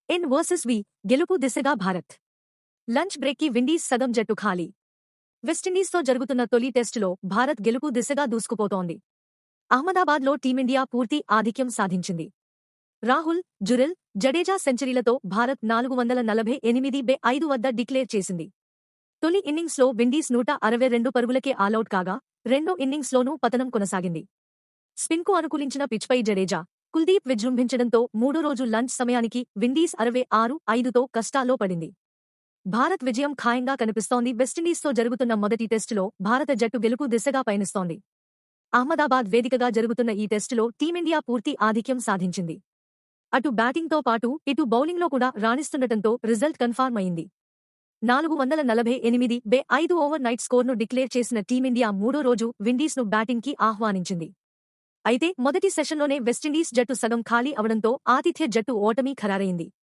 ఎన్ versus వి గెలుపు దిశగా Bharat. Lunch బ్రేక్కి Windies సగం జట్టు ఖాళీ. వెస్టిండీస్తో జరుగుతున్న తొలి టెస్టులో భారత్ గెలుపు దిశగా దూసుకుపోతోంది. అహ్మదాబాద్లో టీమిండియా పూర్తి ఆధిక్యం సాధించింది. రాహుల్, జురెల్, జడేజా సెంచరీలతో భారత్ 448/5 వద్ద డిక్లేర్ చేసింది. తొలి ఇన్నింగ్స్లో విండీస్ 162 పరుగులకే ఆలౌట్ కాగా, రెండో ఇన్నింగ్స్లోనూ పతనం కొనసాగింది. స్పిన్కు అనుకూలించిన పిచ్పై జడేజా, కుల్దీప్ విజృంభించడంతో మూడో రోజు లంచ్ సమయానికి విండీస్ 66/5తో కష్టాల్లో పడింది. భారత్ విజయం ఖాయంగా కనిపిస్తోంది. వెస్టిండీస్తో జరుగుతున్న మొదటి టెస్టులో భారత జట్టు గెలుపు దిశగా పయనిస్తోంది. అహ్మదాబాద్ వేదికగా జరుగుతున్న ఈ టెస్టులో టీమిండియా పూర్తి ఆధిక్యం సాధించింది. అటు బ్యాటింగ్తో పాటు ఇటు బౌలింగ్లో కూడా రాణిస్తుండటంతో రిజల్ట్ కన్ఫర్మ్ అయింది. 448/5 ఓవర్ నైట్ స్కోర్ను డిక్లేర్ చేసిన టీమిండియా మూడో రోజు విండీస్ను బ్యాటింగ్కి ఆహ్వానించింది. అయితే మొదటి సెషన్లోనే వెస్టిండీస్ జట్టు సగం ఖాళీ అవడంతో ఆతిథ్య జట్టు ఓటమి ఖరారైంది.